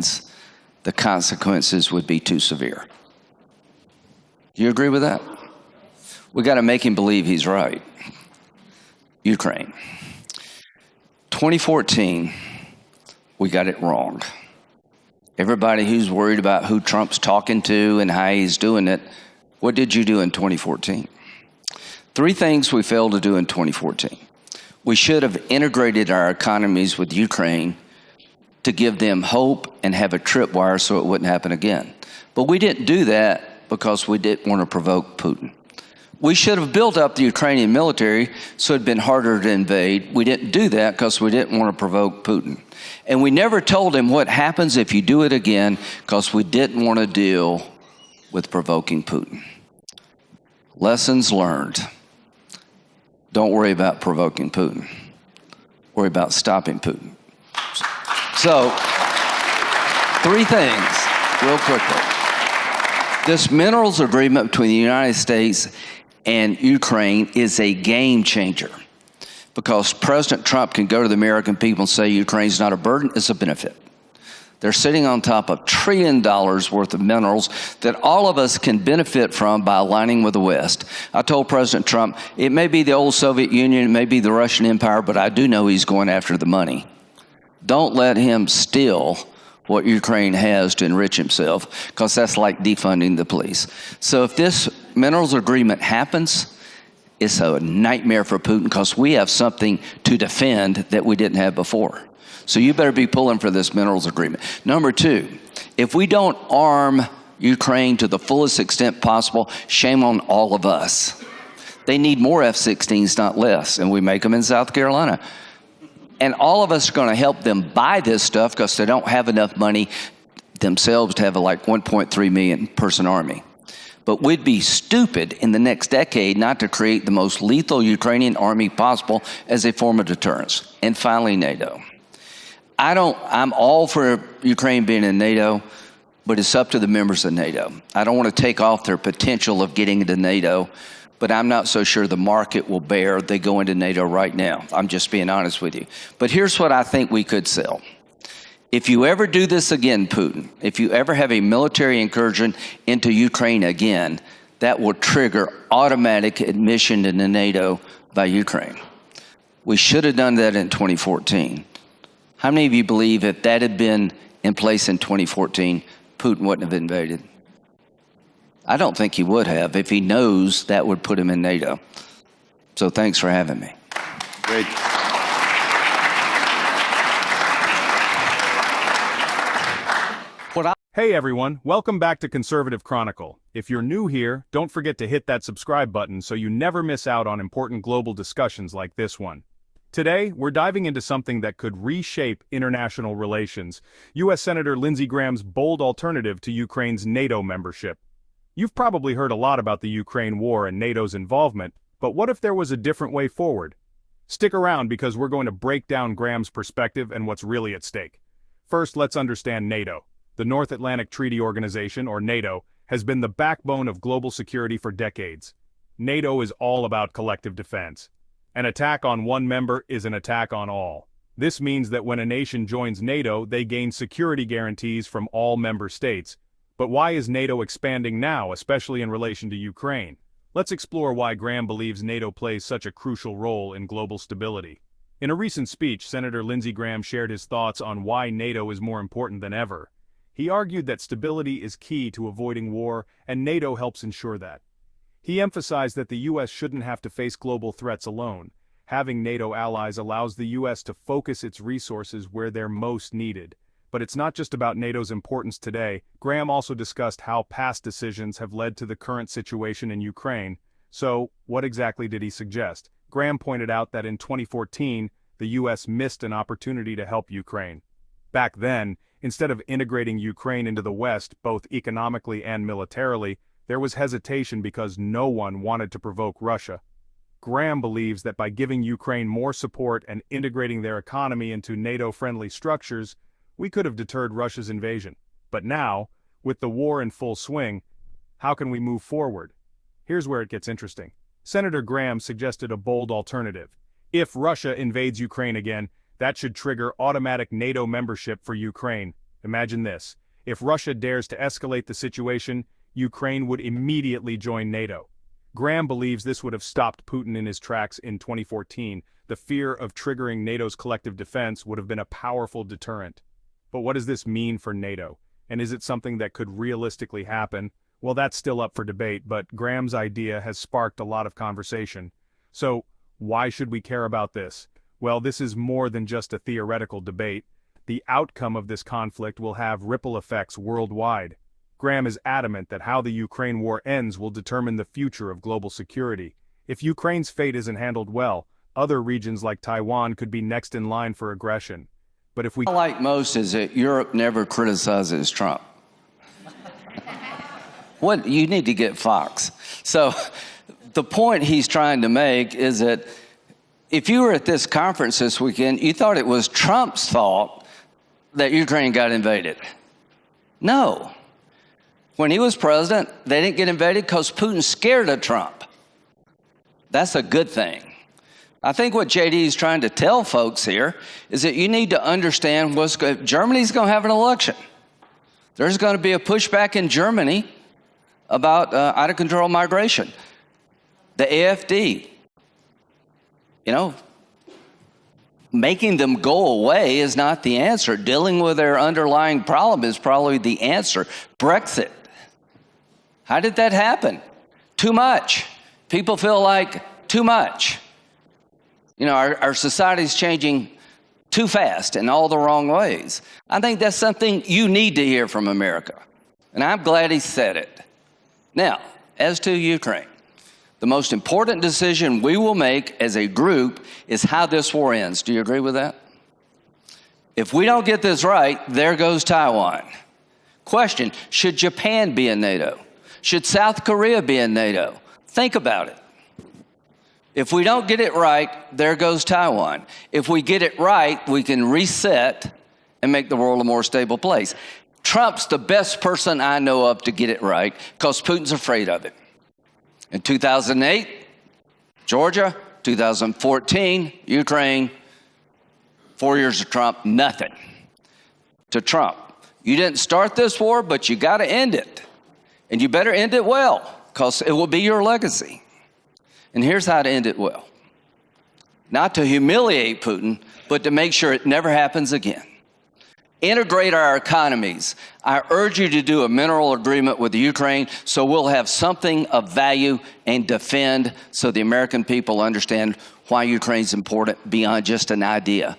hands, the consequences would be too severe. Do you agree with that? We got to make him believe he's right. Ukraine. 2014, we got it wrong. Everybody who's worried about who Trump's talking to and how he's doing it, what did you do in 2014? 3 things we failed to do in 2014. We should have integrated our economies with Ukraine to give them hope and have a tripwire so it wouldn't happen again. But we didn't do that because we didn't want to provoke Putin. We should have built up the Ukrainian military so it'd been harder to invade. We didn't do that because we didn't want to provoke Putin. And we never told him what happens if you do it again because we didn't want to deal with provoking Putin. Lessons learned. Don't worry about provoking Putin. Worry about stopping Putin. So, 3 things real quickly. This minerals agreement between the United States and Ukraine is a game changer because President Trump can go to the American people and say Ukraine's not a burden, it's a benefit. They're sitting on top of $1 trillion worth of minerals that all of us can benefit from by aligning with the West. I told President Trump, it may be the old Soviet Union, it may be the Russian Empire, but I do know he's going after the money. Don't let him steal what Ukraine has to enrich himself, because that's like defunding the police. So if this minerals agreement happens, it's a nightmare for Putin because we have something to defend that we didn't have before. So you better be pulling for this minerals agreement. Number 2, if we don't arm Ukraine to the fullest extent possible, shame on all of us. They need more F-16s, not less, and we make them in South Carolina. And all of us are going to help them buy this stuff because they don't have enough money themselves to have a like 1.3 million person army. But we'd be stupid in the next decade not to create the most lethal Ukrainian army possible as a form of deterrence. And finally, NATO. I'm all for Ukraine being in NATO, but it's up to the members of NATO. I don't want to take off their potential of getting into NATO, but I'm not so sure the market will bear they go into NATO right now. I'm just being honest with you. But here's what I think we could sell. If you ever do this again, Putin, if you ever have a military incursion into Ukraine again, that will trigger automatic admission into NATO by Ukraine. We should have done that in 2014. How many of you believe if that had been in place in 2014, Putin wouldn't have invaded? I don't think he would have if he knows that would put him in NATO. So thanks for having me. Great. Hey everyone, welcome back to Conservative Chronicle. If you're new here, don't forget to hit that subscribe button so you never miss out on important global discussions like this one. Today, we're diving into something that could reshape international relations, U.S. Senator Lindsey Graham's bold alternative to Ukraine's NATO membership. You've probably heard a lot about the Ukraine war and NATO's involvement, but what if there was a different way forward? Stick around because we're going to break down Graham's perspective and what's really at stake. First, let's understand NATO. The North Atlantic Treaty Organization, or NATO, has been the backbone of global security for decades. NATO is all about collective defense. An attack on one member is an attack on all. This means that when a nation joins NATO, they gain security guarantees from all member states. But why is NATO expanding now, especially in relation to Ukraine? Let's explore why Graham believes NATO plays such a crucial role in global stability. In a recent speech, Senator Lindsey Graham shared his thoughts on why NATO is more important than ever. He argued that stability is key to avoiding war, and NATO helps ensure that. He emphasized that the U.S. shouldn't have to face global threats alone. Having NATO allies allows the U.S. to focus its resources where they're most needed. But it's not just about NATO's importance today. Graham also discussed how past decisions have led to the current situation in Ukraine. So, what exactly did he suggest? Graham pointed out that in 2014, the U.S. missed an opportunity to help Ukraine. Back then, instead of integrating Ukraine into the West, both economically and militarily, there was hesitation because no one wanted to provoke Russia. Graham believes that by giving Ukraine more support and integrating their economy into NATO-friendly structures, we could have deterred Russia's invasion. But now, with the war in full swing, how can we move forward? Here's where it gets interesting. Senator Graham suggested a bold alternative. If Russia invades Ukraine again, that should trigger automatic NATO membership for Ukraine. Imagine this. If Russia dares to escalate the situation, Ukraine would immediately join NATO. Graham believes this would have stopped Putin in his tracks in 2014. The fear of triggering NATO's collective defense would have been a powerful deterrent. But what does this mean for NATO? And is it something that could realistically happen? Well, that's still up for debate, but Graham's idea has sparked a lot of conversation. So, why should we care about this? Well, this is more than just a theoretical debate. The outcome of this conflict will have ripple effects worldwide. Graham is adamant that how the Ukraine war ends will determine the future of global security. If Ukraine's fate isn't handled well, other regions like Taiwan could be next in line for aggression. But if we What I like most is that Europe never criticizes Trump. What you need to get Fox. So the point he's trying to make is that if you were at this conference this weekend, you thought it was Trump's fault that Ukraine got invaded. No. When he was president, they didn't get invaded because Putin's scared of Trump. That's a good thing. I think what JD is trying to tell folks here is that you need to understand Germany's going to have an election. There's going to be a pushback in Germany about out-of-control migration. The AfD, making them go away is not the answer. Dealing with their underlying problem is probably the answer. Brexit. How did that happen? Too much. People feel like too much. Our society's changing too fast in all the wrong ways. I think that's something you need to hear from America. And I'm glad he said it. Now, as to Ukraine, the most important decision we will make as a group is how this war ends. Do you agree with that? If we don't get this right, there goes Taiwan. Question, should Japan be in NATO? Should South Korea be in NATO? Think about it. If we don't get it right, there goes Taiwan. If we get it right, we can reset and make the world a more stable place. Trump's the best person I know of to get it right because Putin's afraid of it. In 2008, Georgia. 2014, Ukraine. 4 years of Trump, nothing. To Trump, you didn't start this war, but you got to end it. And you better end it well because it will be your legacy. And here's how to end it well. Not to humiliate Putin, but to make sure it never happens again. Integrate our economies. I urge you to do a mineral agreement with the Ukraine so we'll have something of value and defend so the American people understand why Ukraine's important beyond just an idea.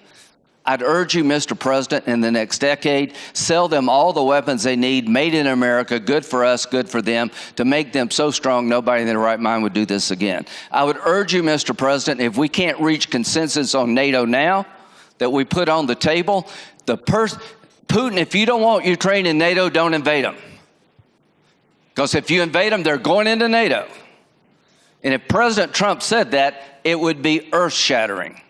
I'd urge you, Mr. President, in the next decade, sell them all the weapons they need, made in America, good for us, good for them, to make them so strong nobody in their right mind would do this again. I would urge you, Mr. President, if we can't reach consensus on NATO now, that we put on the table, Putin, if you don't want Ukraine in NATO, don't invade them. Because if you invade them, they're going into NATO. And if President Trump said that, it would be earth-shattering.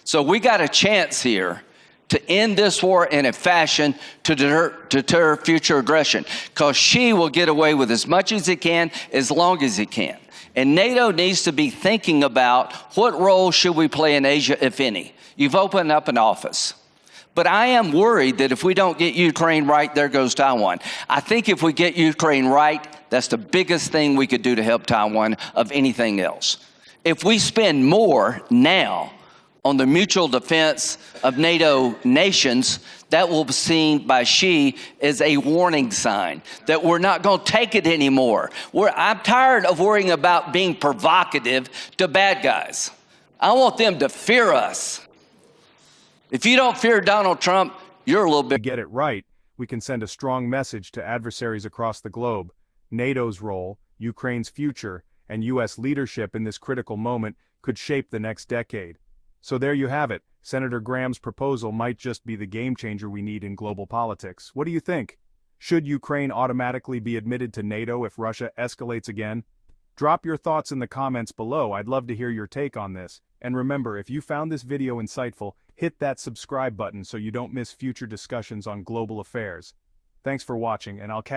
So we got a chance here to end this war in a fashion to deter future aggression, because Xi will get away with as much as he can, as long as he can. And NATO needs to be thinking about what role should we play in Asia, if any. You've opened up an office. But I am worried that if we don't get Ukraine right, there goes Taiwan. I think if we get Ukraine right, that's the biggest thing we could do to help Taiwan of anything else. If we spend more now on the mutual defense of NATO nations, that will be seen by Xi as a warning sign that we're not going to take it anymore. I'm tired of worrying about being provocative to bad guys. I want them to fear us. If you don't fear Donald Trump, you're a little bit... To get it right, we can send a strong message to adversaries across the globe. NATO's role, Ukraine's future, and U.S. leadership in this critical moment could shape the next decade. So there you have it. Senator Graham's proposal might just be the game changer we need in global politics. What do you think? Should Ukraine automatically be admitted to NATO if Russia escalates again? Drop your thoughts in the comments below. I'd love to hear your take on this. And remember, if you found this video insightful, hit that subscribe button so you don't miss future discussions on global affairs. Thanks for watching, and I'll catch